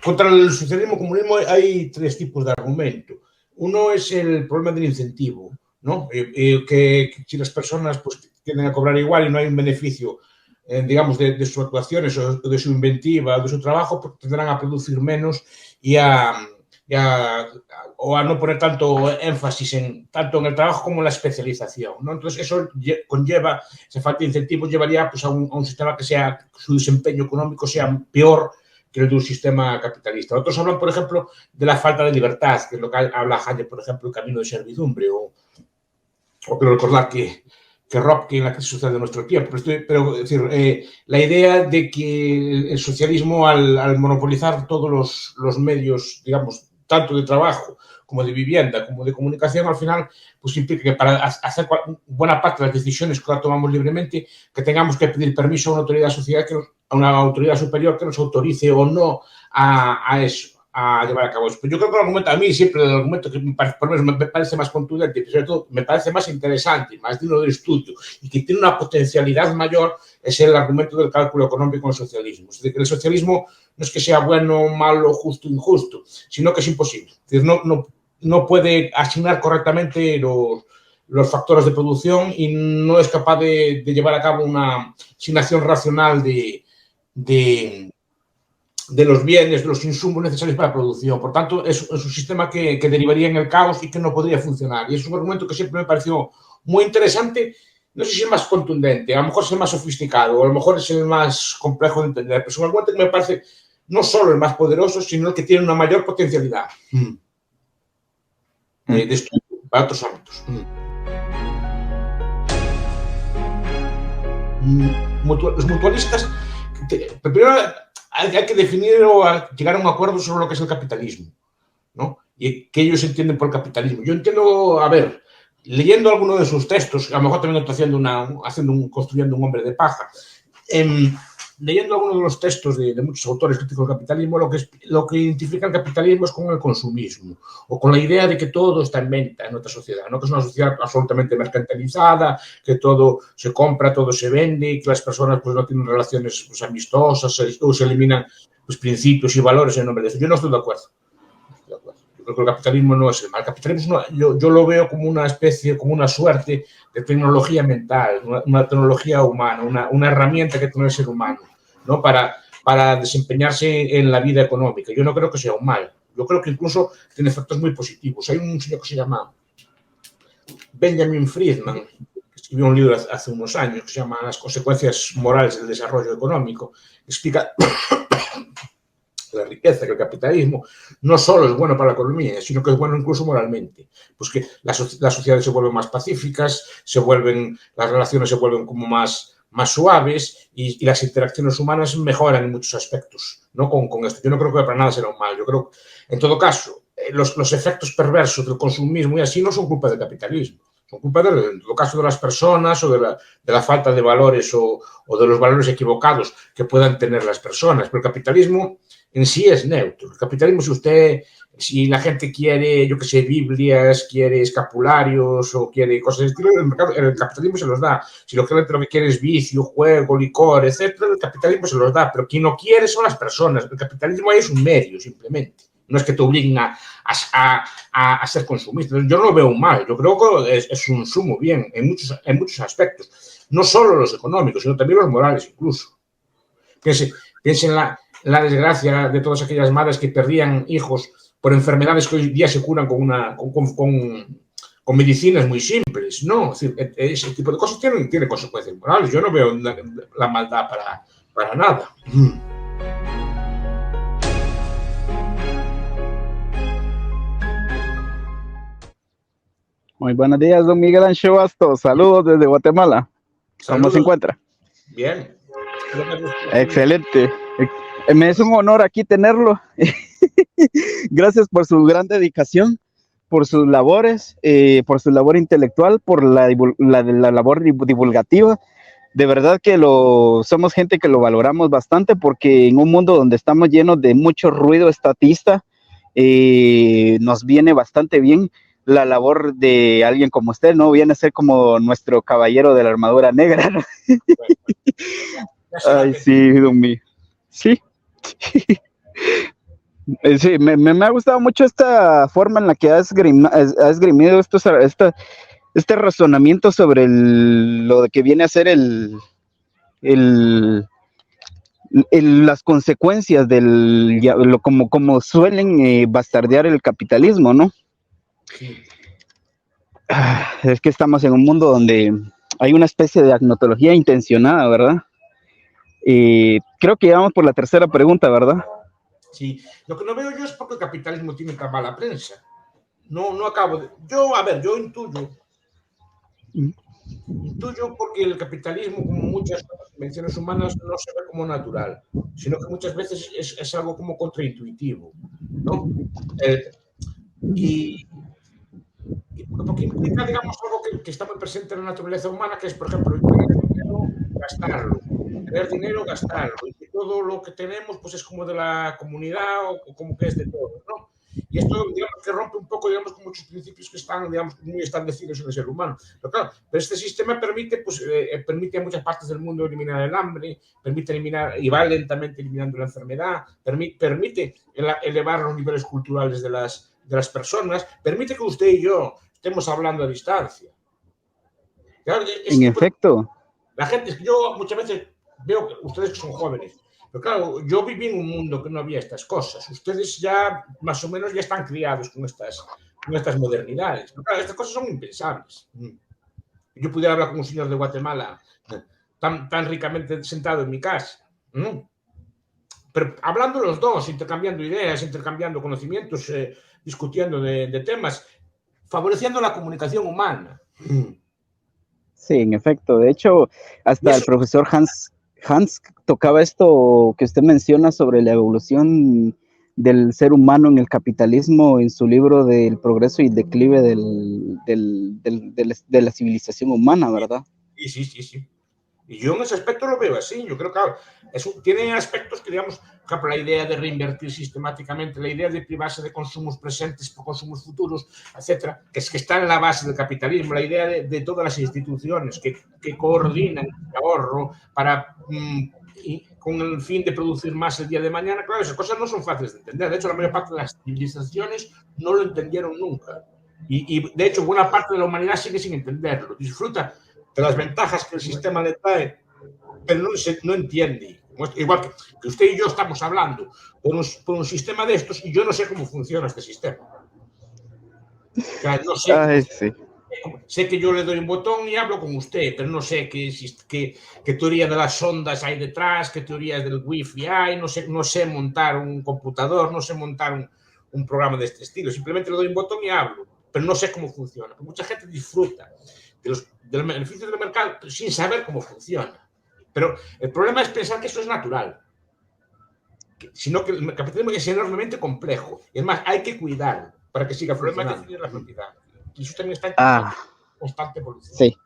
contra el socialismo y comunismo hay tres tipos de argumento. Uno es el problema del incentivo, ¿no? Que si las personas pues, tienden a cobrar igual y no hay un beneficio, digamos, de sus actuaciones o de su inventiva o de su trabajo, pues tendrán a producir menos o a no poner tanto énfasis tanto en el trabajo como en la especialización, ¿no? Entonces, eso conlleva, esa falta de incentivos llevaría pues, a un sistema que su desempeño económico sea peor que el de un sistema capitalista. Otros hablan, por ejemplo, de la falta de libertad, que es lo que habla Hayek, por ejemplo, el camino de servidumbre, o quiero recordar que Robke en la crisis social de nuestro tiempo. Pero es decir, la idea de que el socialismo, al monopolizar todos los medios, digamos, tanto de trabajo como de vivienda, como de comunicación, al final, pues implica que para hacer buena parte de las decisiones que ahora tomamos libremente, que tengamos que pedir permiso a una autoridad superior que nos autorice o no a eso, a llevar a cabo eso. Pero yo creo que el argumento, a mí siempre el argumento que por lo menos me parece más contundente, pero sobre todo me parece más interesante, más digno de estudio y que tiene una potencialidad mayor, es el argumento del cálculo económico en el socialismo. Es decir, que el socialismo no es que sea bueno, malo, justo, injusto, sino que es imposible. Es decir, no puede asignar correctamente los factores de producción y no es capaz de llevar a cabo una asignación racional de los bienes, de los insumos necesarios para la producción. Por tanto, es un sistema que derivaría en el caos y que no podría funcionar. Y es un argumento que siempre me pareció muy interesante. No sé si es más contundente, a lo mejor es el más sofisticado, o a lo mejor es el más complejo de entender, pero es un argumento que me parece no solo el más poderoso, sino el que tiene una mayor potencialidad de estudio para otros ámbitos. Los mutualistas, primero hay que definir o llegar a un acuerdo sobre lo que es el capitalismo, ¿no? Y qué ellos entienden por el capitalismo. Yo entiendo, a ver, leyendo alguno de sus textos, a lo mejor también estoy construyendo un hombre de paja, leyendo algunos de los textos de muchos autores críticos del capitalismo, lo que identifica el capitalismo es con el consumismo, o con la idea de que todo está en venta en nuestra sociedad, ¿no? Que es una sociedad absolutamente mercantilizada, que todo se compra, todo se vende, y que las personas pues, no tienen relaciones pues, amistosas, o se eliminan pues, principios y valores en nombre de eso. Yo no estoy de acuerdo. Yo creo que el capitalismo no es el mal. El capitalismo yo lo veo como una especie, como una suerte de tecnología mental, una tecnología humana, una herramienta que tiene el ser humano, ¿no? Para desempeñarse en la vida económica. Yo no creo que sea un mal. Yo creo que incluso tiene efectos muy positivos. Hay un señor que se llama Benjamin Friedman, que escribió un libro hace unos años que se llama Las consecuencias morales del desarrollo económico, que explica la riqueza, que el capitalismo no solo es bueno para la economía, sino que es bueno incluso moralmente. Pues que las sociedades se vuelven más pacíficas, las relaciones se vuelven como más suaves y las interacciones humanas mejoran en muchos aspectos, ¿no? Con esto. Yo no creo que para nada será un mal. Yo creo, en todo caso, los efectos perversos del consumismo y así no son culpa del capitalismo. Son culpa, en todo caso, de las personas o de la falta de valores o de los valores equivocados que puedan tener las personas. Pero el capitalismo en sí es neutro. El capitalismo, si la gente quiere, yo qué sé, Biblias, quiere escapularios o quiere cosas de estilo, el capitalismo se los da. Si lo que quiere es vicio, juego, licor, etcétera, el capitalismo se los da. Pero quien no quiere son las personas. El capitalismo ahí es un medio, simplemente. No es que te obliguen a ser consumista. Yo no lo veo mal. Yo creo que es un sumo bien en muchos aspectos. No solo los económicos, sino también los morales incluso. Piense en la desgracia de todas aquellas madres que perdían hijos por enfermedades que hoy día se curan con medicinas muy simples. No, es decir, ese tipo de cosas tienen consecuencias morales. Yo no veo la maldad para nada. Muy buenos días, don Miguel Ancho Bastos. Saludos desde Guatemala. ¿Cómo se encuentra? Bien. Excelente. Me es un honor aquí tenerlo. Gracias por su gran dedicación, por sus labores, por su labor intelectual, por la labor divulgativa. De verdad que somos gente que lo valoramos bastante, porque en un mundo donde estamos llenos de mucho ruido estatista, nos viene bastante bien la labor de alguien como usted, ¿no? Viene a ser como nuestro caballero de la armadura negra, ¿no? Ay, sí, don Miguel. Sí. Sí, me ha gustado mucho esta forma en la que ha esgrimido este razonamiento sobre lo de que viene a ser el, las consecuencias como suelen bastardear el capitalismo, ¿no? Sí. Es que estamos en un mundo donde hay una especie de agnotología intencionada, ¿verdad? Creo que ya vamos por la tercera pregunta, ¿verdad? Sí, lo que no veo yo es porque el capitalismo tiene tan mala prensa. No acabo de... Yo, a ver, yo intuyo porque el capitalismo, como muchas otras invenciones humanas, no se ve como natural, sino que muchas veces es algo como contraintuitivo, ¿no? Eh, y, porque implica, digamos, algo que está muy presente en la naturaleza humana, que es, por ejemplo, tener dinero, gastarlo. Tener dinero, gastarlo. Y que todo lo que tenemos, pues es como de la comunidad o como que es de todos, ¿no? Y esto, digamos, que rompe un poco, digamos, con muchos principios que están, digamos, muy establecidos en el ser humano. Pero claro, pero este sistema permite, pues, permite a muchas partes del mundo eliminar el hambre, permite eliminar, y va lentamente eliminando la enfermedad, permite elevar los niveles culturales de las personas, permite que usted y yo estemos hablando a distancia. Claro, En efecto. la gente, yo muchas veces veo que ustedes que son jóvenes, pero claro, yo viví en un mundo que no había estas cosas. Ustedes ya más o menos ya están criados con estas modernidades. Pero claro, estas cosas son impensables. Yo pudiera hablar con un señor de Guatemala tan ricamente sentado en mi casa. Pero hablando los dos, intercambiando ideas, intercambiando conocimientos, discutiendo de temas, favoreciendo la comunicación humana. Sí, en efecto. De hecho, Y hasta el eso, profesor Hans tocaba esto que usted menciona sobre la evolución del ser humano en el capitalismo en su libro del progreso y declive de la civilización humana, ¿verdad? sí. Y yo en ese aspecto lo veo así. Yo creo que claro, tiene aspectos que, digamos, por ejemplo, la idea de reinvertir sistemáticamente, la idea de privarse de consumos presentes por consumos futuros, etcétera, que es que está en la base del capitalismo, la idea de todas las instituciones que coordinan el ahorro para con el fin de producir más el día de mañana. Claro, esas cosas no son fáciles de entender. De hecho, la mayor parte de las civilizaciones no lo entendieron nunca. Y de hecho, buena parte de la humanidad sigue sin entenderlo. Disfruta de las ventajas que el sistema le trae, pero no entiende. Igual que usted y yo estamos hablando por un sistema de estos y yo no sé cómo funciona este sistema. O sea, no sé cómo Ay, funciona. sí. Sé que yo le doy un botón y hablo con usted, pero no sé qué teoría de las ondas hay detrás, qué teorías del wifi hay, no sé montar un computador, no sé montar un programa de este estilo. Simplemente le doy un botón y hablo, pero no sé cómo funciona. Mucha gente disfruta del beneficio del mercado sin saber cómo funciona. Pero el problema es pensar que eso es natural, sino que el capitalismo es enormemente complejo. Y es más, hay que cuidarlo para que siga funcionando. El problema es definir la propiedad. Y eso también está en constante evolución. Sí,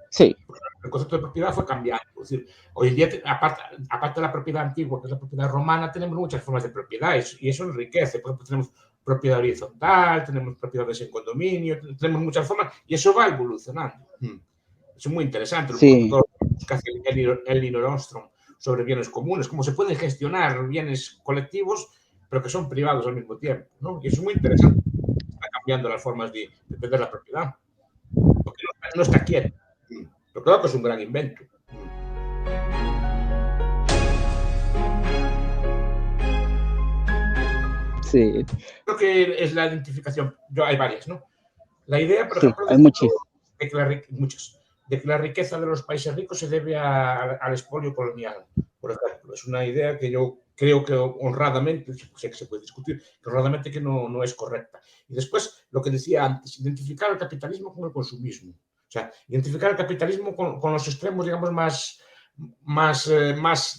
sí. El concepto de propiedad fue cambiando. Es decir, hoy en día, aparte de la propiedad antigua, que es la propiedad romana, tenemos muchas formas de propiedad y eso enriquece. Por ejemplo, tenemos propiedad horizontal, tenemos propiedades en condominio, tenemos muchas formas y eso va evolucionando. Es muy interesante. Sí. Todo lo que hace Elinor Ostrom sobre bienes comunes, cómo se pueden gestionar bienes colectivos, pero que son privados al mismo tiempo, ¿no? Y eso es muy interesante. Está cambiando las formas de entender la propiedad. Porque no está quieto. Pero claro que es un gran invento. Sí. Creo que es la identificación. Hay varias, ¿no? La idea, por Sí, ejemplo, hay muchísimas. de que la riqueza de los países ricos se debe al expolio colonial, por ejemplo. Es una idea que yo creo que honradamente, sé que se puede discutir, que honradamente que no es correcta. Y después, lo que decía antes, identificar el capitalismo con el consumismo. O sea, identificar el capitalismo con los extremos, digamos,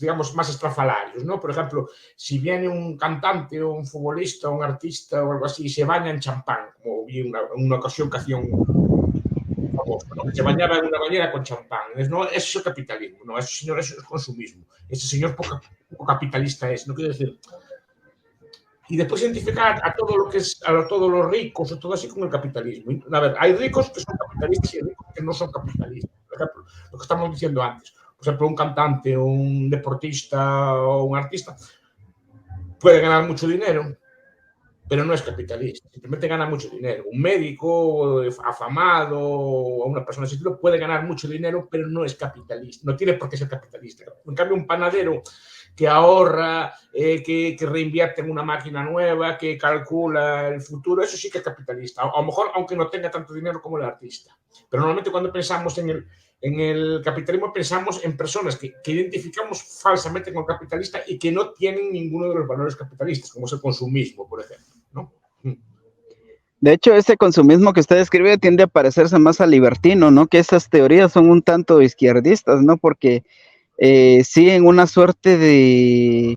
digamos, más estrafalarios, ¿no? Por ejemplo, si viene un cantante o un futbolista o un artista o algo así y se baña en champán, como vi una ocasión que hacía un famoso, ¿no? Que se bañaba en una bañera con champán. Eso es el capitalismo, ¿no? Eso, señor, eso es consumismo. Ese señor poco capitalista es, no quiero decir. Y después identificar a todo lo que es, a todos los ricos o todo así con el capitalismo. A ver, hay ricos que son capitalistas y hay ricos que no son capitalistas. Por ejemplo, lo que estamos diciendo antes. Por ejemplo, un cantante, un deportista o un artista puede ganar mucho dinero, pero no es capitalista, simplemente gana mucho dinero. Un médico afamado o una persona así puede ganar mucho dinero, pero no es capitalista, no tiene por qué ser capitalista. En cambio, un panadero que ahorra, que reinvierte en una máquina nueva, que calcula el futuro, eso sí que es capitalista. A lo mejor, aunque no tenga tanto dinero como el artista. Pero normalmente cuando pensamos en el capitalismo pensamos en personas que identificamos falsamente con el capitalista y que no tienen ninguno de los valores capitalistas, como es el consumismo, por ejemplo, ¿no? De hecho, ese consumismo que usted describe tiende a parecerse más al libertino, ¿no? Que esas teorías son un tanto izquierdistas, ¿no? Porque siguen una suerte de...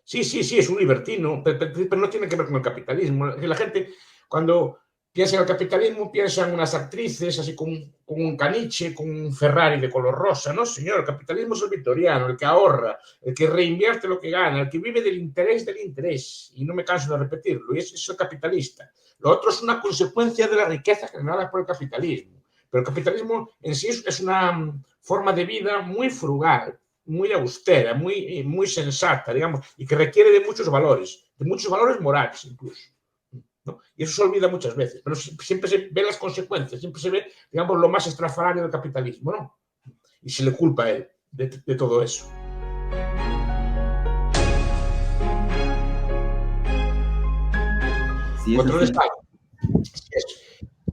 Sí, es un libertino, pero no tiene que ver con el capitalismo. La gente, cuando piensa en el capitalismo, piensa en unas actrices así con un caniche, con un Ferrari de color rosa. No, señor, el capitalismo es el victoriano, el que ahorra, el que reinvierte lo que gana, el que vive del interés, y no me canso de repetirlo, y es el capitalista. Lo otro es una consecuencia de la riqueza generada por el capitalismo. Pero el capitalismo en sí es una forma de vida muy frugal, muy austera, muy sensata, digamos, y que requiere de muchos valores morales incluso, ¿no? Y eso se olvida muchas veces, pero siempre se ven las consecuencias, siempre se ve, digamos, lo más estrafalario del capitalismo, ¿no? Y se le culpa a él de todo eso. Sí, Contra el Estado.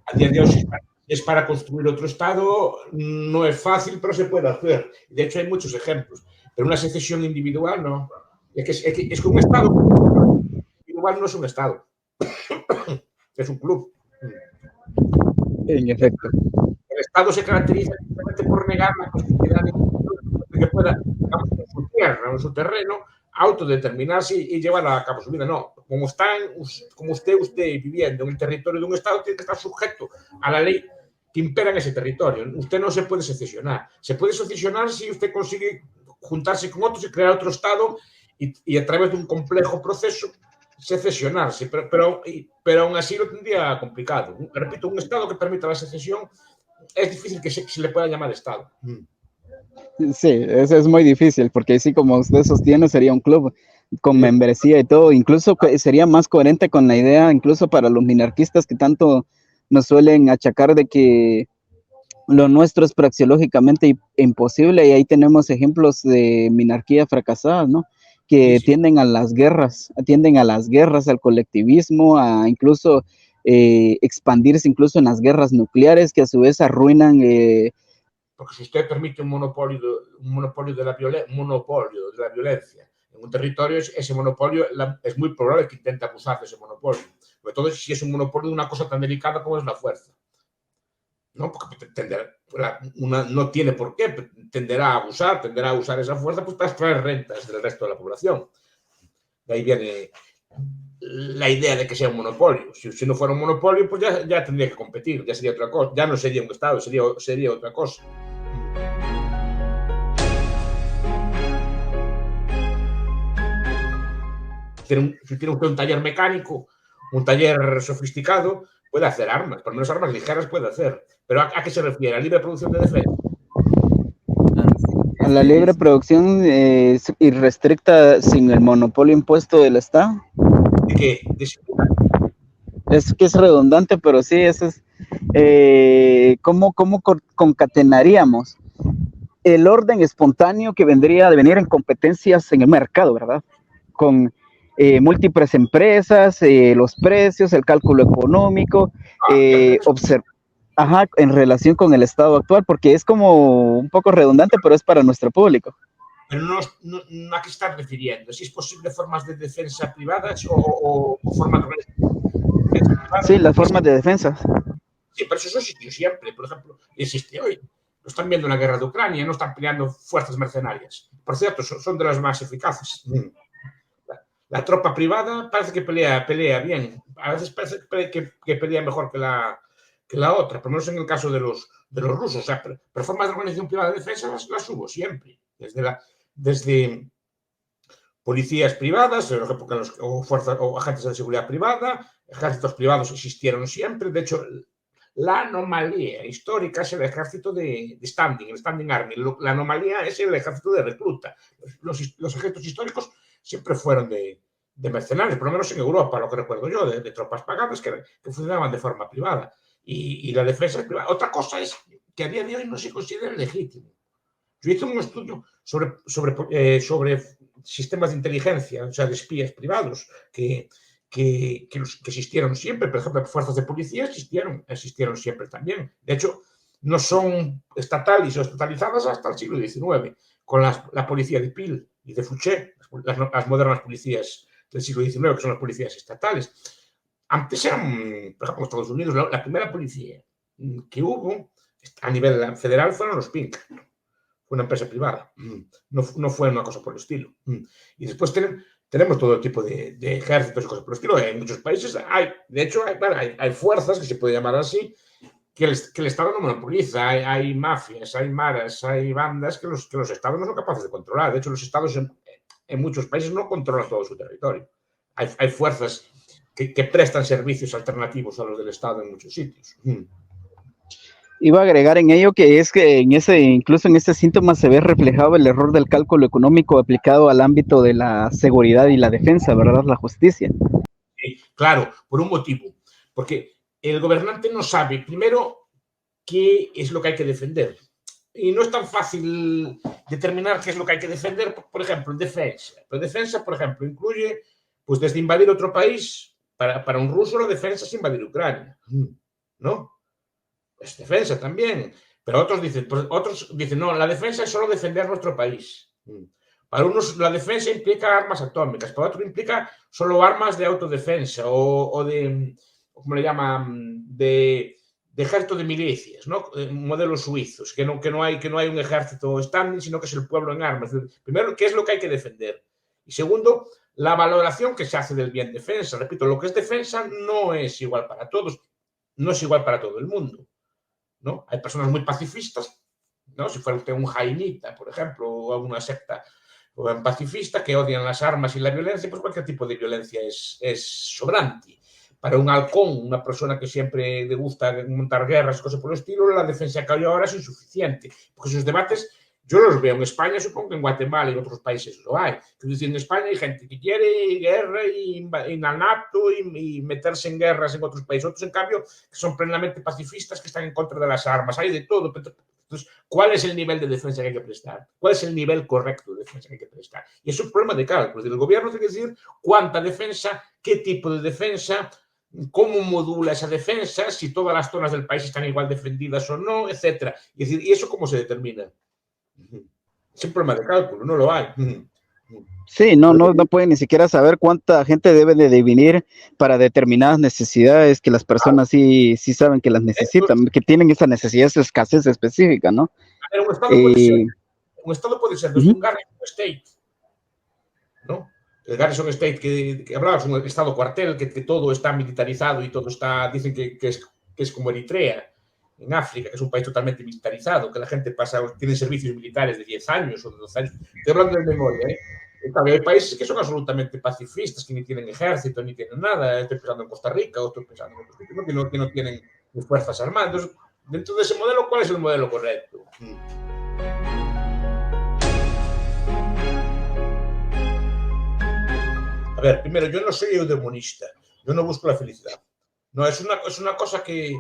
A día de hoy es para construir otro Estado, no es fácil, pero se puede hacer. De hecho, hay muchos ejemplos. Pero una secesión individual, no. Es que un Estado individual no es un Estado. Es un club. En efecto. El Estado se caracteriza por negar la posibilidad de que pueda, digamos, en su tierra o en su terreno, autodeterminarse y llevar a cabo su vida. No, como usted viviendo en el territorio de un Estado, tiene que estar sujeto a la ley que impera en ese territorio. Usted no se puede secesionar. Se puede secesionar si usted consigue juntarse con otros y crear otro Estado y a través de un complejo proceso secesionarse, pero aún así lo tendría complicado. Repito, un Estado que permita la secesión es difícil que se le pueda llamar Estado. Sí, eso es muy difícil, porque así como usted sostiene, sería un club con membresía y todo, incluso sería más coherente con la idea, incluso para los minarquistas que tanto nos suelen achacar de que lo nuestro es praxeológicamente imposible, y ahí tenemos ejemplos de minarquía fracasadas, ¿no? Que tienden a las guerras, al colectivismo, a incluso expandirse incluso en las guerras nucleares, que a su vez arruinan... porque si usted permite un monopolio de la violencia en un territorio, ese monopolio es muy probable que intente abusar de ese monopolio. Sobre todo si es un monopolio de una cosa tan delicada como es la fuerza. ¿No? Porque no tiene por qué, tenderá a usar esa fuerza pues, para extraer rentas del resto de la población. De ahí viene la idea de que sea un monopolio. Si no fuera un monopolio, pues ya tendría que competir, ya sería otra cosa, ya no sería un Estado, sería otra cosa. Si tiene usted un taller mecánico, un taller sofisticado, puede hacer armas, por lo menos armas ligeras puede hacer. ¿Pero a qué se refiere? ¿A libre producción de defensa? A la libre producción irrestricta sin el monopolio impuesto del Estado. ¿De qué? Es que es redundante, pero sí, eso es. ¿Cómo concatenaríamos el orden espontáneo que vendría de venir en competencias en el mercado, ¿verdad? Con múltiples empresas, los precios, el cálculo económico, en relación con el estado actual, porque es como un poco redundante, pero es para nuestro público. Pero no a qué estás refiriendo, si es posible formas de defensa privadas o formas de defensa privadas. Sí, las formas de defensa. Sí, pero eso existió siempre, por ejemplo, existe hoy. Lo están viendo en la guerra de Ucrania, no están peleando fuerzas mercenarias. Por cierto, son de las más eficaces. La tropa privada parece que pelea bien. A veces parece que pelea mejor que la otra, por lo menos en el caso de los rusos. O sea, pero formas de organización privada de defensa las hubo siempre. Desde policías privadas, o agentes de seguridad privada, ejércitos privados existieron siempre. De hecho, la anomalía histórica es el ejército de standing, el standing army. La anomalía es el ejército de recluta. Los ejércitos históricos siempre fueron de mercenarios, por lo menos en Europa, lo que recuerdo yo, de tropas pagadas que funcionaban de forma privada. Y la defensa es privada. Otra cosa es que a día de hoy no se considera legítimo. Yo hice un estudio sobre sistemas de inteligencia, o sea, de espías privados, que existieron siempre. Por ejemplo, fuerzas de policía existieron siempre también. De hecho, no son estatales o estatalizadas hasta el siglo XIX, con la policía de Peel y de Fouché, las modernas policías del siglo XIX, que son las policías estatales. Antes eran, por ejemplo, en Estados Unidos, la primera policía que hubo a nivel federal fueron los Pinkerton. Fue una empresa privada, no fue una cosa por el estilo. Y después tenemos todo tipo de ejércitos y cosas por el estilo. En muchos países hay fuerzas, que se puede llamar así, que el Estado no monopoliza. Hay mafias, hay maras, hay bandas que los Estados no son capaces de controlar. De hecho, los Estados en muchos países no controlan todo su territorio. Hay fuerzas que prestan servicios alternativos a los del Estado en muchos sitios. Iba a agregar en ello que es que incluso en este síntoma se ve reflejado el error del cálculo económico aplicado al ámbito de la seguridad y la defensa, ¿verdad? La justicia. Sí, claro, por un motivo. Porque el gobernante no sabe, primero, qué es lo que hay que defender. Y no es tan fácil determinar qué es lo que hay que defender, por ejemplo, en defensa. Pero defensa, por ejemplo, incluye, pues desde invadir otro país, para un ruso la defensa es invadir Ucrania, ¿no? Es defensa también. Pero otros dicen, no, la defensa es solo defender nuestro país. Para unos la defensa implica armas atómicas, para otros implica solo armas de autodefensa o de, ¿cómo le llaman? De ejército de milicias, ¿no? Modelos suizos, que no hay un ejército standing, sino que es el pueblo en armas. Primero, ¿qué es lo que hay que defender? Y segundo, la valoración que se hace del bien defensa. Repito, lo que es defensa no es igual para todos, no es igual para todo el mundo, ¿no? Hay personas muy pacifistas, ¿no? Si fuera usted un jainita, por ejemplo, o alguna secta o un pacifista que odian las armas y la violencia, pues cualquier tipo de violencia es sobrante. Para un halcón, una persona que siempre le gusta montar guerras, cosas por el estilo, la defensa que hay ahora es insuficiente. Porque esos debates yo los veo en España, supongo que en Guatemala y en otros países lo hay. Es decir, en España hay gente que quiere guerra y la NATO y meterse en guerras en otros países. Otros, en cambio, que son plenamente pacifistas, que están en contra de las armas. Hay de todo. Entonces, ¿cuál es el nivel de defensa que hay que prestar? ¿Cuál es el nivel correcto de defensa que hay que prestar? Y es un problema de cálculo. El gobierno tiene que decir cuánta defensa, qué tipo de defensa, cómo modula esa defensa, si todas las zonas del país están igual defendidas o no, etc. ¿Y eso cómo se determina? Es un problema de cálculo, no lo hay. Sí, no puede ni siquiera saber cuánta gente debe de dividir para determinadas necesidades que las personas sí saben que las necesitan, que tienen esa necesidad, esa escasez específica, ¿no? Un estado puede ser desde un Garrison State, ¿no? El Garrison State que hablabas, un estado cuartel, que todo está militarizado y todo está, dicen que es como Eritrea, en África, que es un país totalmente militarizado, que la gente tiene servicios militares de 10 años o de 12 años. Estoy hablando de memoria, ¿eh? Hay países que son absolutamente pacifistas, que ni tienen ejército, ni tienen nada. Estoy pensando en Costa Rica, o estoy pensando en otros sitios que no tienen fuerzas armadas. Entonces, dentro de ese modelo, ¿cuál es el modelo correcto? A ver, primero, yo no soy eudemonista, yo no busco la felicidad. No, es una cosa que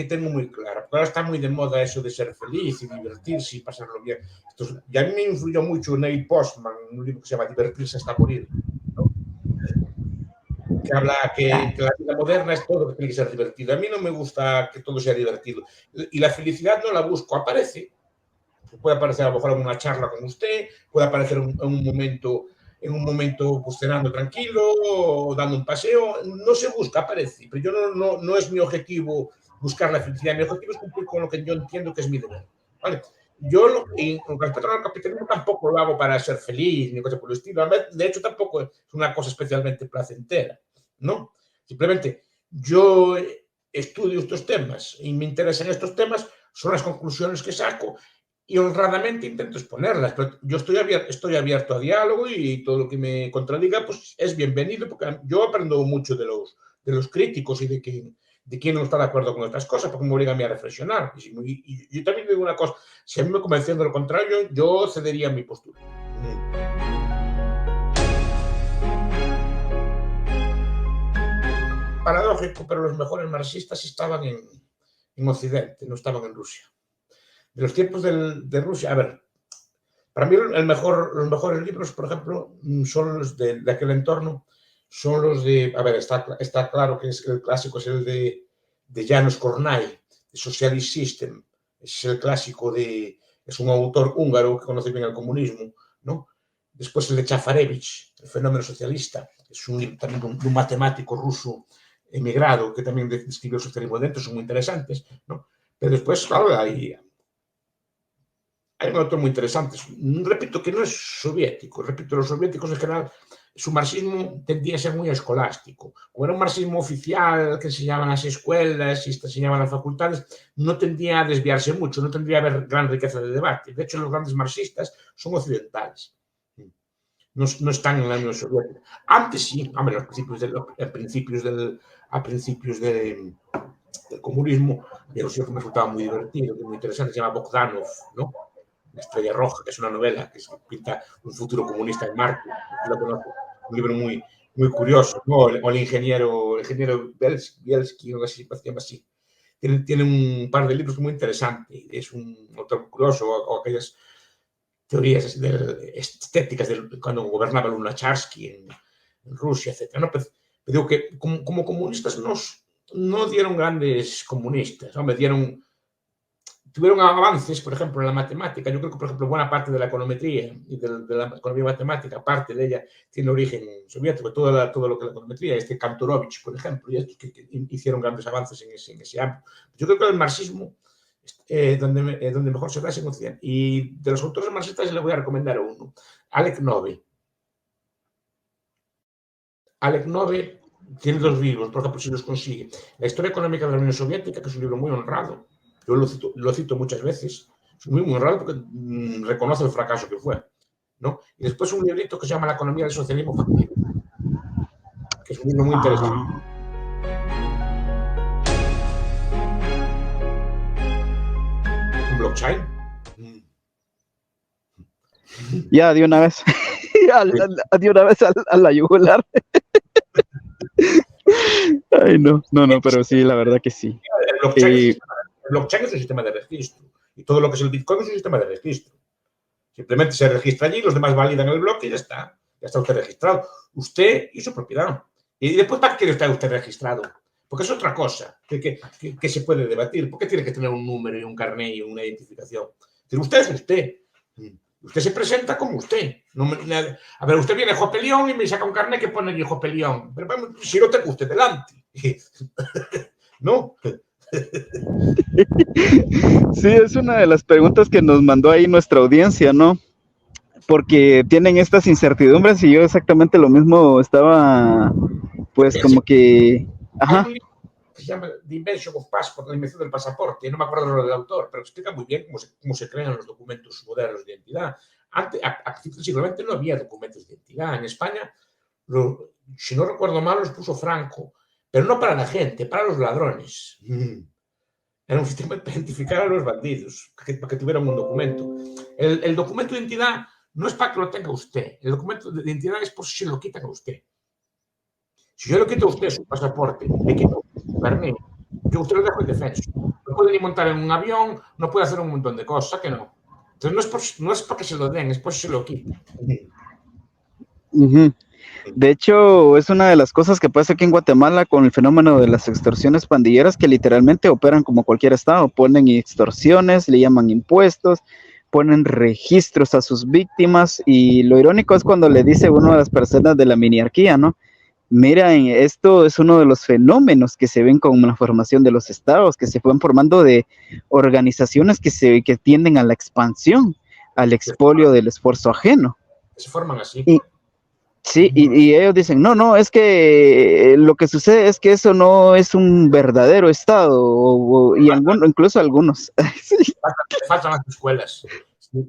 tengo muy clara. Ahora está muy de moda eso de ser feliz y divertirse y pasarlo bien. Y a mí me influyó mucho Neil Postman, un libro que se llama Divertirse hasta morir, ¿no? Que habla que la vida moderna es todo que tiene que ser divertido. A mí no me gusta que todo sea divertido. Y la felicidad no la busco, aparece. Puede aparecer a lo mejor en una charla con usted, puede aparecer en un momento pues, cenando tranquilo o dando un paseo. No se busca, aparece. Pero yo no es mi objetivo buscar la felicidad. Mi objetivo es cumplir con lo que yo entiendo que es mi deber, ¿vale? Yo, con respecto al capitalismo, tampoco lo hago para ser feliz ni cosas por el estilo. De hecho, tampoco es una cosa especialmente placentera, ¿no? Simplemente yo estudio estos temas y me interesan estos temas, son las conclusiones que saco y honradamente intento exponerlas, pero yo estoy abierto a diálogo y todo lo que me contradiga pues es bienvenido, porque yo aprendo mucho de los críticos y de quién no está de acuerdo con estas cosas, porque me obliga a mí a reflexionar. Y yo también digo una cosa, si a mí me convencen de lo contrario, yo cedería mi postura. paradójico, pero los mejores marxistas estaban en Occidente, no estaban en Rusia. De los tiempos de Rusia, a ver, para mí los mejores libros, por ejemplo, son los de aquel entorno, son los de, a ver, está claro que el clásico es el de János Kornai, de Socialist System, es el clásico es un autor húngaro que conoce bien el comunismo, ¿no? Después el de Chafarevich, El fenómeno socialista, es un libro también de un matemático ruso emigrado que también describe el socialismo dentro, son muy interesantes, ¿no? Pero después, claro, hay un autor muy interesante. Repito que no es soviético. Repito, los soviéticos en general, su marxismo tendía a ser muy escolástico. Como era un marxismo oficial que enseñaban las escuelas y se enseñaban las facultades, no tendía a desviarse mucho, no tendría a haber gran riqueza de debate. De hecho, los grandes marxistas son occidentales. No están en la Unión Soviética. Antes sí, hombre, a principios del comunismo, pero sí que me resultaba muy divertido, muy interesante, se llama Bogdanov, ¿no? La estrella roja, que es una novela que pinta un futuro comunista en Marte. Lo conozco, un libro muy, muy curioso, ¿no? O el ingeniero Bielski, o así, se llama así. Tiene un par de libros muy interesantes. Es un autor curioso, o aquellas teorías estéticas de cuando gobernaba Lunacharsky en Rusia, etc. ¿no? Pero digo que como comunistas no dieron grandes comunistas, hombre, tuvieron avances, por ejemplo, en la matemática. Yo creo que, por ejemplo, buena parte de la econometría y de la economía matemática, parte de ella tiene origen soviético, todo lo que es la econometría, Kantorovich, por ejemplo, y estos que hicieron grandes avances en ese ámbito. Yo creo que el marxismo, donde mejor se da es en Occidente. Y de los autores marxistas le voy a recomendar uno, Alec Nove. Alec Nove tiene 2 libros, por ejemplo, si los consigue. La historia económica de la Unión Soviética, que es un libro muy honrado. Yo lo cito muchas veces. Es muy honrado porque reconoce el fracaso que fue, ¿no? Y después un librito que se llama La economía del socialismo factible, que es un libro muy interesante. ¿Un blockchain? Ya, de una vez. De una vez a la yugular. Ay, no, pero sí, la verdad que sí. El blockchain es un sistema de registro. Y todo lo que es el Bitcoin es un sistema de registro. Simplemente se registra allí, los demás validan el bloque y ya está. Ya está usted registrado. Usted y su propiedad. Y después, ¿para qué quiere estar usted registrado? Porque es otra cosa que se puede debatir. ¿Por qué tiene que tener un número y un carnet y una identificación? Pero usted es usted. Usted se presenta como usted. A ver, usted viene Jopelión y me saca un carnet que pone Jopelión. Pero si no tengo usted delante. ¿No? Sí, es una de las preguntas que nos mandó ahí nuestra audiencia, ¿no? Porque tienen estas incertidumbres y yo exactamente lo mismo estaba, pues como que... Ajá. Hay un libro que se llama The Invention of Passport, la invención del pasaporte, no me acuerdo del autor, pero explica muy bien cómo se crean los documentos modernos de identidad. Antes, a principios del siglo XX no había documentos de identidad. En España, si no recuerdo mal, los puso Franco, pero no para la gente, para los ladrones. Era un sistema para identificar a los bandidos, para que tuvieran un documento. El documento de identidad no es para que lo tenga usted. El documento de identidad es por si se lo quitan a usted. Si yo le quito a usted su pasaporte, le quito su carnet, yo usted lo dejo indefenso. No puede ni montar en un avión, no puede hacer un montón de cosas, que no. Entonces no es porque se lo den, es por si se lo quitan. De hecho, es una de las cosas que pasa aquí en Guatemala con el fenómeno de las extorsiones pandilleras, que literalmente operan como cualquier estado, ponen extorsiones, le llaman impuestos, ponen registros a sus víctimas, y lo irónico es cuando le dice uno de las personas de la miniarquía, ¿no? Mira, esto es uno de los fenómenos que se ven con la formación de los estados, que se fueron formando de organizaciones que tienden a la expansión, al expolio del esfuerzo ajeno. Se forman así. Sí, y ellos dicen, no, es que lo que sucede es que eso no es un verdadero estado, y incluso algunos. Sí. Faltan las escuelas.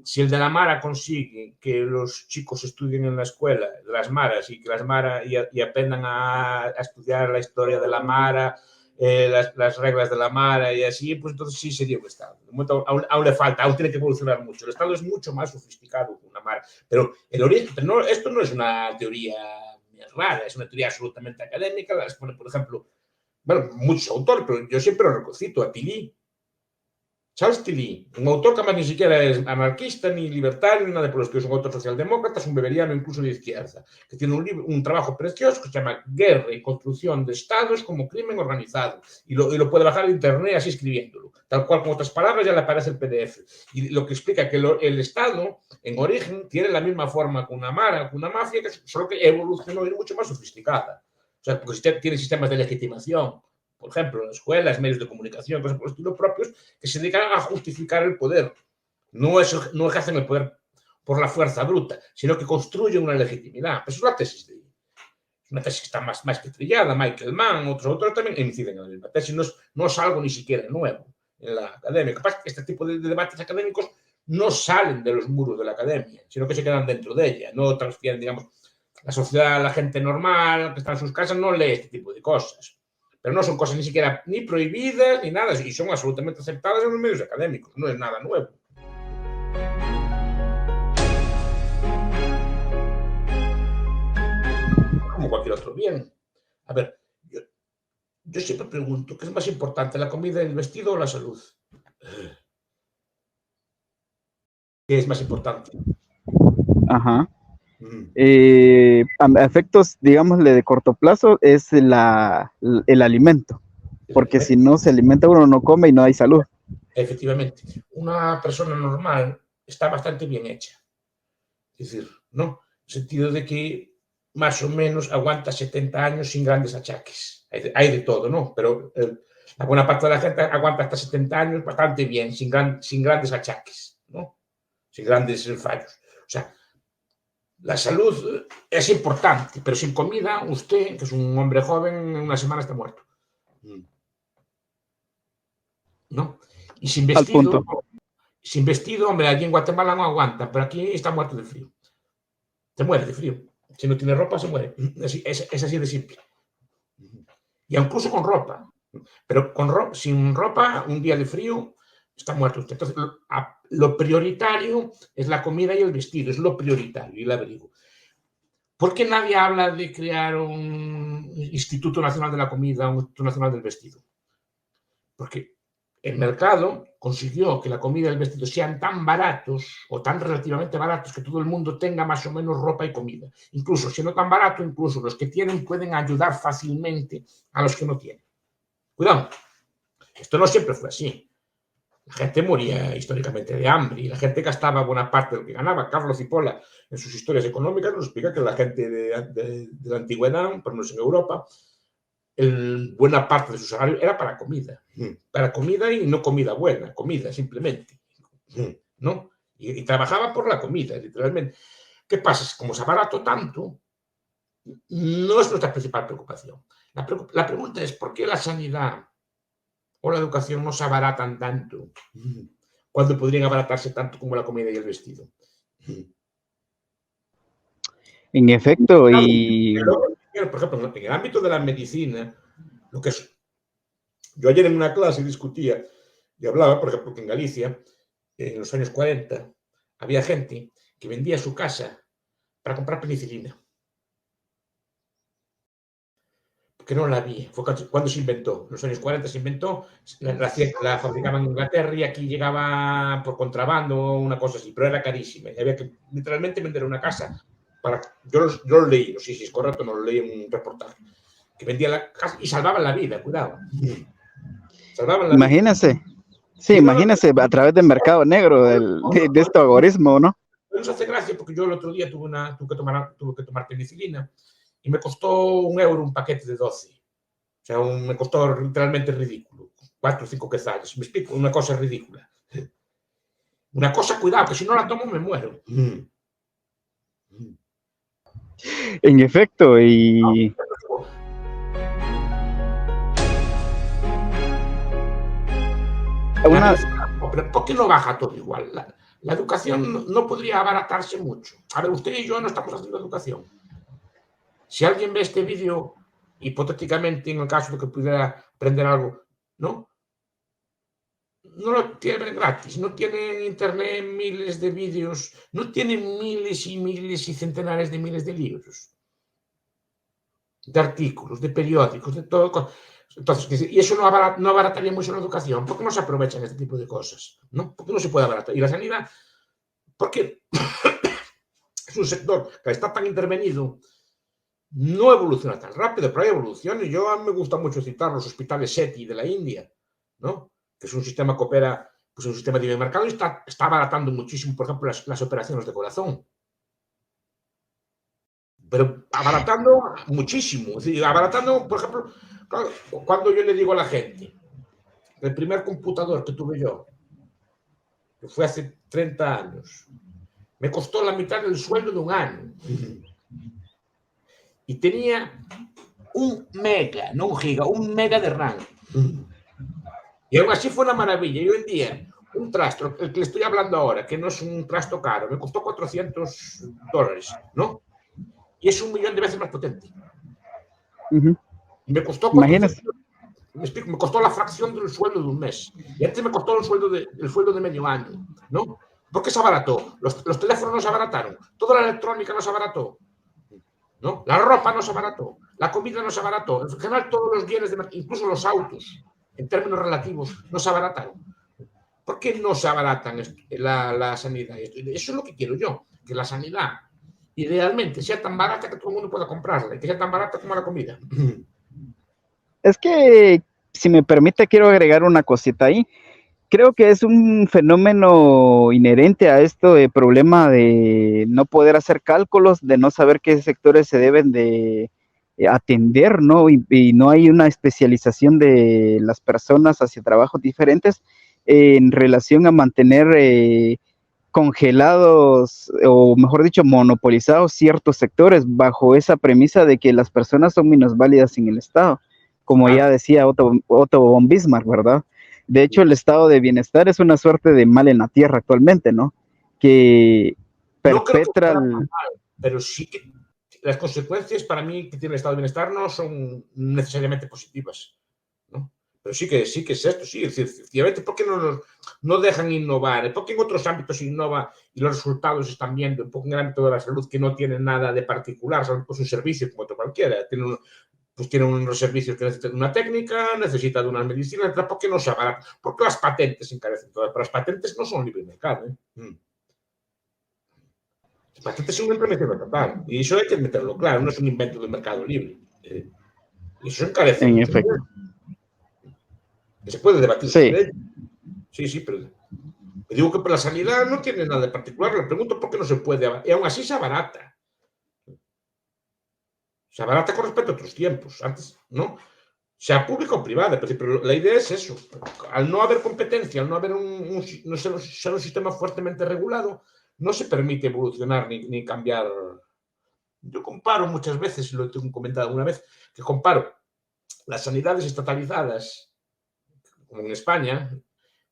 Si el de la Mara consigue que los chicos estudien en la escuela de las Maras y que las Maras y aprendan a estudiar la historia de la Mara, las reglas de la Mara y así, pues entonces sí sería un Estado. De momento, aún le falta, aún tiene que evolucionar mucho. El Estado es mucho más sofisticado que una Mara. Pero el origen, esto no es una teoría rara, es una teoría absolutamente académica. La expone, por ejemplo, bueno, muchos autores, pero yo siempre lo cito a Tilly. Charles Tilly, un autor que además ni siquiera es anarquista, ni libertario, ni nada por los que es un autor socialdemócrata, es un beberiano incluso de izquierda, que tiene un trabajo precioso que se llama Guerra y construcción de estados como crimen organizado, y lo puede bajar de internet así escribiéndolo, tal cual con otras palabras ya le aparece el PDF, y lo que explica que el Estado en origen tiene la misma forma que una mara, que una mafia, solo que evolucionó y es mucho más sofisticada, o sea, porque tiene sistemas de legitimación, por ejemplo, escuelas, medios de comunicación, cosas por el estilo propios, que se dedican a justificar el poder. No ejercen el poder por la fuerza bruta, sino que construyen una legitimidad. Eso es la tesis de una tesis que está más que trillada. Michael Mann, otros autores también inciden en la misma tesis. No es algo ni siquiera nuevo en la academia. Lo que pasa es que este tipo de debates académicos no salen de los muros de la academia, sino que se quedan dentro de ella. No transfieren, digamos, la sociedad, la gente normal que está en sus casas no lee este tipo de cosas. Pero no son cosas ni siquiera ni prohibidas ni nada, y son absolutamente aceptadas en los medios académicos, no es nada nuevo. Como cualquier otro bien. A ver, yo siempre pregunto, ¿qué es más importante, la comida, el vestido o la salud? ¿Qué es más importante? Ajá. A efectos, digámosle, de corto plazo, es el alimento. Porque si no se alimenta uno no come y no hay salud. Efectivamente, una persona normal está bastante bien hecha. Es decir, ¿no? En el sentido de que más o menos aguanta 70 años sin grandes achaques. Hay de todo, ¿no? Pero la buena parte de la gente aguanta hasta 70 años bastante bien, sin grandes achaques, ¿no? Sin grandes fallos. O sea, la salud es importante, pero sin comida, usted, que es un hombre joven, en una semana está muerto. ¿No? Y sin vestido, hombre, allí en Guatemala no aguanta, pero aquí está muerto de frío. Se muere de frío. Si no tiene ropa, se muere. Es así de simple. Y incluso con ropa. Pero sin ropa, un día de frío, está muerto usted. Entonces, lo prioritario es la comida y el vestido, es lo prioritario y el abrigo. ¿Por qué nadie habla de crear un Instituto Nacional de la Comida, un Instituto Nacional del Vestido? Porque el mercado consiguió que la comida y el vestido sean tan baratos o tan relativamente baratos que todo el mundo tenga más o menos ropa y comida. Incluso siendo tan barato, incluso los que tienen pueden ayudar fácilmente a los que no tienen. Cuidado, esto no siempre fue así. La gente moría históricamente de hambre y la gente gastaba buena parte de lo que ganaba. Carlos Cipolla, en sus historias económicas, nos explica que la gente de la antigüedad, por lo menos en Europa, buena parte de su salario era para comida. Para comida y no comida buena, comida simplemente. ¿No? Y trabajaba por la comida, literalmente. ¿Qué pasa? Como se abarató tanto, no es nuestra principal preocupación. La pregunta es, ¿por qué la sanidad o la educación no se abaratan tanto cuando podrían abaratarse tanto como la comida y el vestido? En efecto, y... Por ejemplo, en el ámbito de la medicina, lo que es... Yo ayer en una clase discutía y hablaba, por ejemplo, que en Galicia, en los años 40, había gente que vendía su casa para comprar penicilina. Porque no la había. Fue cuando se inventó. En los años 40 se inventó, la fabricaban en Inglaterra y aquí llegaba por contrabando, una cosa así, pero era carísima. Y había que literalmente vender una casa. Yo lo leí, no sé si es correcto, no lo leí en un reportaje, que vendía la casa y salvaban la vida, cuidado. Salvaban la imagínese. vida. Sí, imagínese a través del mercado negro, de este algoritmo, ¿no? Nos hace gracia porque yo el otro día tuve que tomar penicilina y me costó €1 un paquete de 12. O sea, me costó literalmente ridículo. 4 o 5 quetzales. Me explico, una cosa ridícula. Una cosa, cuidado, que si no la tomo me muero. En efecto, y... ¿Por qué no baja todo igual? La educación no podría abaratarse mucho. A ver, usted y yo no estamos haciendo educación. Si alguien ve este vídeo, hipotéticamente, en el caso de que pudiera aprender algo, ¿no? No lo tiene gratis, no tiene en internet miles de vídeos, no tiene miles y miles y centenares de miles de libros, de artículos, de periódicos, de todo. Entonces, y eso no abarataría mucho la educación. ¿Por qué no se aprovechan este tipo de cosas? ¿No? ¿Por qué no se puede abaratar? Y la sanidad, porque es un sector que está tan intervenido, no evoluciona tan rápido, pero hay evoluciones. A mí me gusta mucho citar los hospitales SETI de la India, ¿no? Que es un sistema que opera, pues un sistema de mercado y está abaratando muchísimo, por ejemplo, las operaciones de corazón. Pero abaratando muchísimo. Es decir, abaratando, por ejemplo, cuando yo le digo a la gente, el primer computador que tuve yo, que fue hace 30 años, me costó la mitad del sueldo de un año. Y tenía 1 mega, no 1 giga, 1 mega de RAM. Y aún así fue una maravilla. Y hoy en día, un trasto, el que le estoy hablando ahora, que no es un trasto caro, me costó $400, ¿no? Y es 1 millón de veces más potente. Y me costó 400. Imagínese. Me explico, me costó la fracción del sueldo de un mes. Y antes me costó el sueldo de medio año, ¿no? ¿Por qué se abarató? Los teléfonos no se abarataron, toda la electrónica no se abarató, ¿no? La ropa no se abarató, la comida no se abarató. En general, todos los bienes, incluso los autos, en términos relativos, no se abarataron. ¿Por qué no se abaratan la sanidad? Eso es lo que quiero yo, que la sanidad idealmente sea tan barata que todo el mundo pueda comprarla, y que sea tan barata como la comida. Es que, si me permite, quiero agregar una cosita ahí. Creo que es un fenómeno inherente a esto de problema de no poder hacer cálculos, de no saber qué sectores se deben de atender, ¿no? Y no hay una especialización de las personas hacia trabajos diferentes en relación a mantener congelados, o mejor dicho, monopolizados ciertos sectores bajo esa premisa de que las personas son minusválidas en el Estado, como ya decía Otto von Bismarck, ¿verdad? De hecho, el estado de bienestar es una suerte de mal en la tierra actualmente, ¿no? Que No creo que perpetra sea tan mal, pero sí que las consecuencias para mí que tiene el estado de bienestar no son necesariamente positivas, ¿no? Pero sí que es esto, sí, es decir, efectivamente, ¿por qué no dejan innovar? ¿Por qué en otros ámbitos innova y los resultados están viendo, un poco en el ámbito de la salud, que no tienen nada de particular, son pues un servicio como otro cualquiera? Tienen unos servicios que necesitan una técnica, necesitan de unas medicinas, ¿por qué no se abaratan? Porque las patentes se encarecen todas, pero las patentes no son libre mercado, ¿eh? Las patentes son una implementación estatal, y eso hay que meterlo claro, no es un invento del mercado libre. Y eso encarece en mucho. efecto. Se puede debatir Sí, sobre ello. Sí, pero digo que para la sanidad no tiene nada de particular. Le pregunto por qué no se puede, y aún así se abarata. Se abarata con respecto a otros tiempos. Antes, ¿no? Sea pública o privada, pero la idea es eso. Al no haber competencia, al no haber no ser un sistema fuertemente regulado, no se permite evolucionar ni cambiar. Yo comparo muchas veces, lo he comentado alguna vez, que comparo las sanidades estatalizadas, como en España,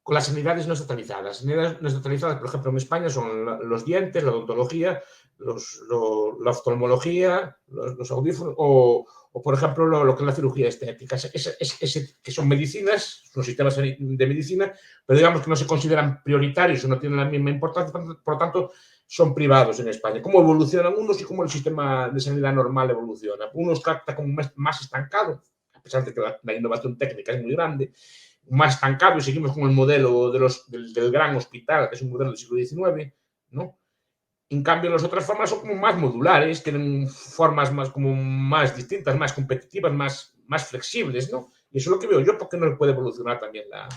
con las sanidades no estatalizadas. Las sanidades no estatalizadas, por ejemplo, en España son los dientes, la odontología, la oftalmología, los audífonos, o por ejemplo, lo que es la cirugía estética. Que son medicinas, son sistemas de medicina, pero digamos que no se consideran prioritarios o no tienen la misma importancia, por lo tanto, son privados en España. ¿Cómo evolucionan unos y cómo el sistema de sanidad normal evoluciona? Unos trata como más estancado, a pesar de que la innovación técnica es muy grande, más estancado, y seguimos con el modelo del gran hospital, que es un modelo del siglo XIX, ¿no? En cambio, las otras formas son como más modulares, tienen formas más distintas, más competitivas, más flexibles, ¿no? Y eso es lo que veo yo, porque no puede evolucionar también la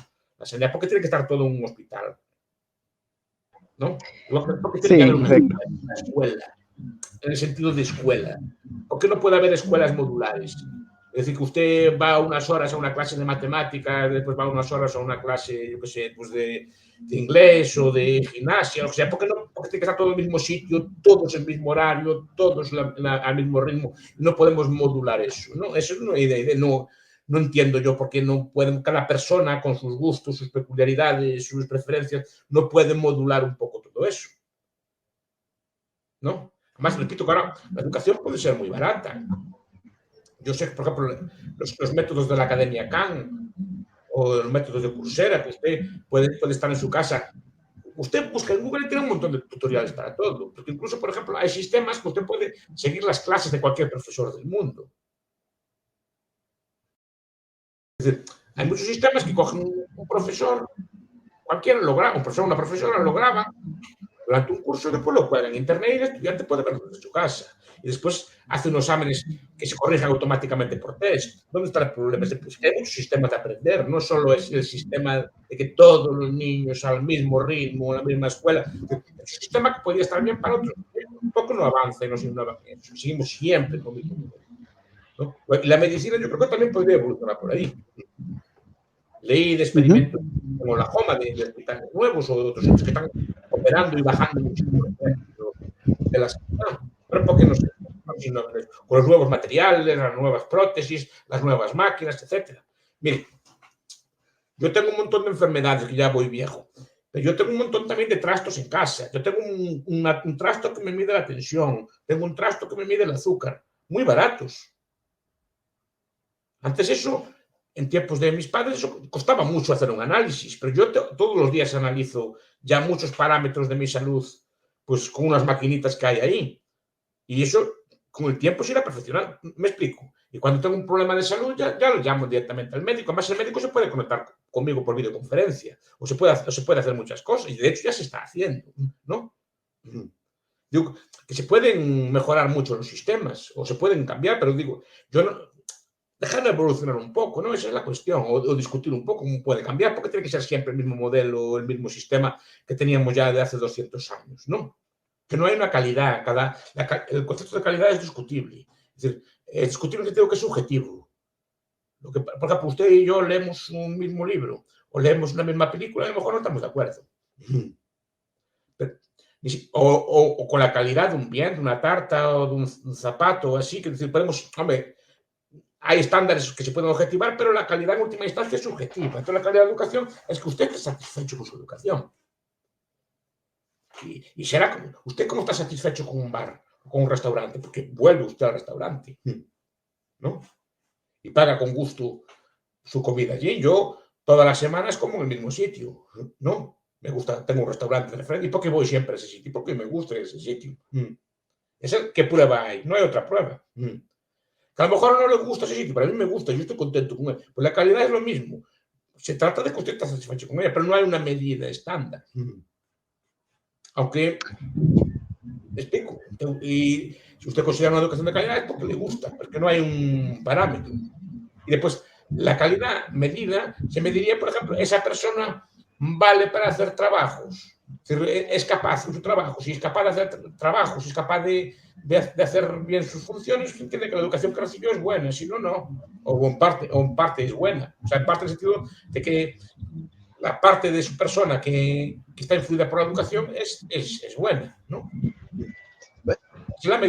sanidad, porque tiene que estar todo en un hospital, ¿no? Porque tiene que sí, haber en efecto. una escuela, en el sentido de escuela. ¿Por qué no puede haber escuelas modulares? Es decir, que usted va unas horas a una clase de matemáticas, después va unas horas a una clase, yo qué sé, pues de inglés o de gimnasia, o sea, ¿por qué no? Porque tiene que estar todo en el mismo sitio, todos en el mismo horario, todos al mismo ritmo. No podemos modular eso, ¿no? Eso es una idea, no entiendo yo por qué no pueden, cada persona con sus gustos, sus peculiaridades, sus preferencias, no puede modular un poco todo eso, ¿no? Además, repito que ahora la educación puede ser muy barata. Yo sé, por ejemplo, los métodos de la Academia Khan o los métodos de Coursera, que usted puede estar en su casa. Usted busca en Google y tiene un montón de tutoriales para todo. Porque incluso, por ejemplo, hay sistemas que usted puede seguir las clases de cualquier profesor del mundo. Es decir, hay muchos sistemas que cogen un profesor, cualquiera lo graba, un profesor, una profesora lo graba durante un curso, después lo cuelga en internet y el estudiante puede verlo desde su casa. Y después hace unos exámenes que se corrijan automáticamente por test. ¿Dónde está el problema? Pues que hay muchos sistemas de aprender, no solo es el sistema de que todos los niños al mismo ritmo, a la misma escuela. Es un sistema que podría estar bien para otros. Un poco no avanza y no se innova. Seguimos siempre con el mismo modelo, ¿no? La medicina yo creo que también podría evolucionar por ahí. Leí de experimentos como la Joma de hospitales nuevos o de otros sitios que están operando y bajando muchísimo de la sanidad. Pero porque no sé, con los nuevos materiales, las nuevas prótesis, las nuevas máquinas, etcétera. Mire, yo tengo un montón de enfermedades que ya voy viejo, pero yo tengo un montón también de trastos en casa. Yo tengo un trasto que me mide la tensión, tengo un trasto que me mide el azúcar, muy baratos. Antes eso, en tiempos de mis padres, eso costaba mucho hacer un análisis, pero yo todos los días analizo ya muchos parámetros de mi salud, pues con unas maquinitas que hay ahí. Y eso, con el tiempo, se irá perfeccionando. Me explico. Y cuando tengo un problema de salud, ya lo llamo directamente al médico. Además, el médico se puede conectar conmigo por videoconferencia, o se puede hacer muchas cosas, y de hecho ya se está haciendo, ¿no? Digo, que se pueden mejorar mucho los sistemas, o se pueden cambiar, pero digo, yo no, dejar evolucionar un poco, ¿no? Esa es la cuestión, o discutir un poco cómo puede cambiar, porque tiene que ser siempre el mismo modelo, el mismo sistema que teníamos ya de hace 200 años, ¿no? Que no hay una calidad, el concepto de calidad es discutible. Es decir, es discutible en el sentido que es subjetivo. Por ejemplo, usted y yo leemos un mismo libro, o leemos una misma película, y a lo mejor no estamos de acuerdo. Pero, o con la calidad de un bien, de una tarta, o de un zapato, así, que decir, podemos, hombre, hay estándares que se pueden objetivar, pero la calidad en última instancia es subjetiva. Entonces, la calidad de educación es que usted esté satisfecho con su educación. Y será como, ¿usted cómo está satisfecho con un bar o con un restaurante? Porque vuelve usted al restaurante, ¿no? Y paga con gusto su comida allí. Yo todas las semanas como en el mismo sitio, ¿no? Me gusta, tengo un restaurante de frente. ¿Y por qué voy siempre a ese sitio? Porque me gusta ese sitio. ¿Qué prueba hay? No hay otra prueba. Que a lo mejor no le gusta ese sitio, pero a mí me gusta, yo estoy contento con él. Pues la calidad es lo mismo. Se trata de que usted esté satisfecho con ella, pero no hay una medida estándar. Aunque, me explico, y si usted considera una educación de calidad es porque le gusta, porque no hay un parámetro. Y después, la calidad medida se mediría, por ejemplo, esa persona vale para hacer trabajos, es capaz de su trabajo, si es capaz de hacer trabajos, si es capaz de hacer bien sus funciones, entiende que la educación que recibió es buena, si no, no, o en parte es buena, o sea, en parte en el sentido de que la parte de su persona que está influida por la educación es buena, ¿no?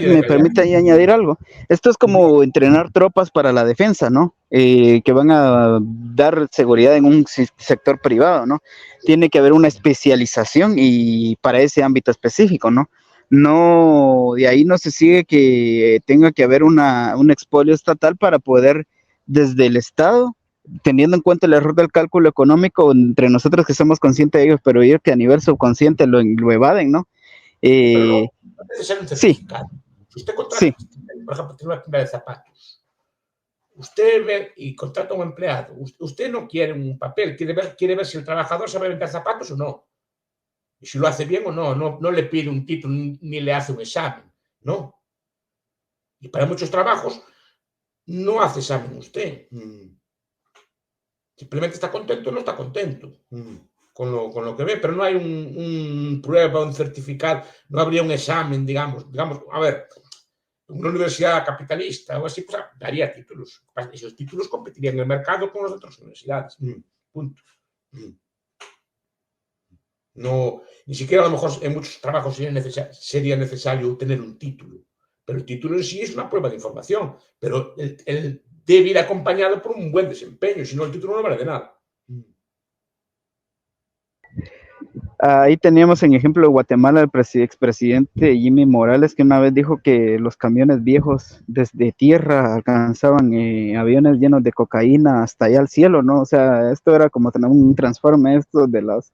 Me permite ahí añadir algo. Esto es como entrenar tropas para la defensa, ¿no? Que van a dar seguridad en un sector privado, ¿no? Tiene que haber una especialización y para ese ámbito específico, ¿no? No, de ahí no se sigue que tenga que haber un expolio estatal para poder, desde el Estado, teniendo en cuenta el error del cálculo económico entre nosotros que somos conscientes de ellos, pero ellos que a nivel subconsciente lo evaden, ¿no? Pero no debe ser un certificado. Sí. Si usted contrata, por ejemplo, tiene una tienda de zapatos, usted ve y contrata a un empleado, usted no quiere un papel, quiere ver si el trabajador sabe vender zapatos o no, y si lo hace bien o no, no le pide un título ni le hace un examen, ¿no? Y para muchos trabajos no hace examen usted. Simplemente está contento o no está contento. Con lo que ve, pero no hay un prueba, un certificado, no habría un examen, digamos, a ver, una universidad capitalista o así, pues daría títulos. Esos títulos competirían en el mercado con las otras universidades. Punto. No, ni siquiera a lo mejor en muchos trabajos sería necesario tener un título, pero el título en sí es una prueba de información, pero él debe ir acompañado por un buen desempeño, si no el título no vale de nada. Ahí teníamos en ejemplo de Guatemala el expresidente Jimmy Morales, que una vez dijo que los camiones viejos desde tierra alcanzaban aviones llenos de cocaína hasta allá al cielo, ¿no? O sea, esto era como tener un transforme esto de las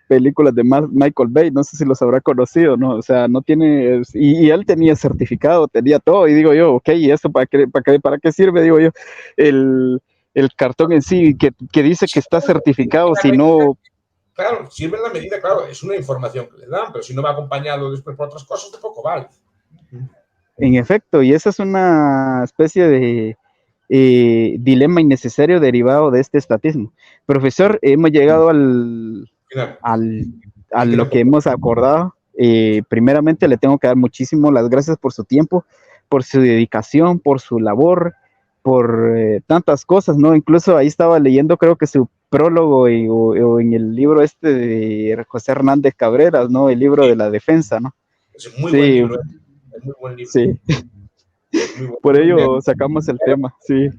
películas de Michael Bay, no sé si los habrá conocido, ¿no? O sea, no tiene, y él tenía certificado, tenía todo, y digo yo, ok, ¿y esto para qué sirve? Digo yo, el cartón en sí, que dice que está certificado, si no... Claro, sirve en la medida, claro, es una información que le dan, pero si no va acompañado después por otras cosas, tampoco vale. En efecto, y esa es una especie de dilema innecesario derivado de este estatismo. Profesor, hemos llegado a lo que hemos acordado. Primeramente le tengo que dar muchísimas las gracias por su tiempo, por su dedicación, por su labor, por tantas cosas, ¿no? Incluso ahí estaba leyendo, creo que su prólogo o en el libro este de José Hernández Cabreras, ¿no? El libro de la defensa, ¿no? Es muy buen libro, es muy buen libro. Sí. Muy bueno. Por ello sacamos el tema, sí.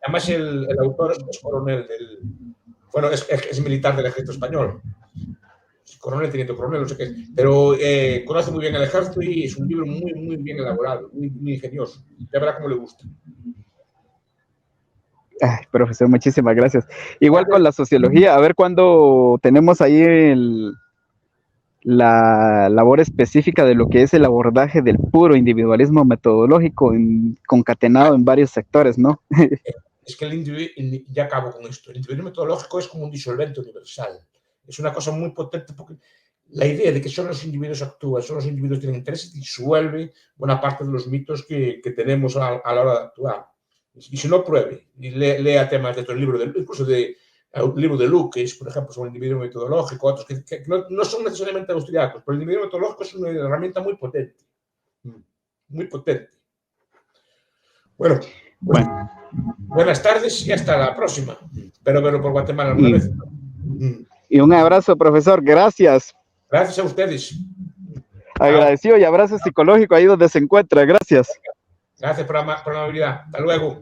Además, el autor es coronel bueno, es militar del ejército español. Coronel, teniente coronel, no sé qué. Pero conoce muy bien el ejército y es un libro muy, muy bien elaborado, muy, muy ingenioso. Ya verá cómo le gusta. Ay, profesor, muchísimas gracias. Igual con la sociología, a ver cuándo tenemos ahí la labor específica de lo que es el abordaje del puro individualismo metodológico concatenado en varios sectores, ¿no? Es que ya acabo con esto, el individualismo metodológico es como un disolvente universal. Es una cosa muy potente porque la idea de que solo los individuos actúan, solo los individuos tienen intereses, disuelve buena parte de los mitos que tenemos a la hora de actuar. Y si no, pruebe, y lea temas de todo el libro, incluso el libro de Luke, por ejemplo, sobre el individuo metodológico, otros que no son necesariamente austriacos, pero el individuo metodológico es una herramienta muy potente. Muy potente. Bueno. Buenas tardes y hasta la próxima. Espero verlo por Guatemala alguna vez. Y un abrazo, profesor. Gracias. Gracias a ustedes. Agradecido y abrazo psicológico ahí donde se encuentra. Gracias. Gracias por la amabilidad. Hasta luego.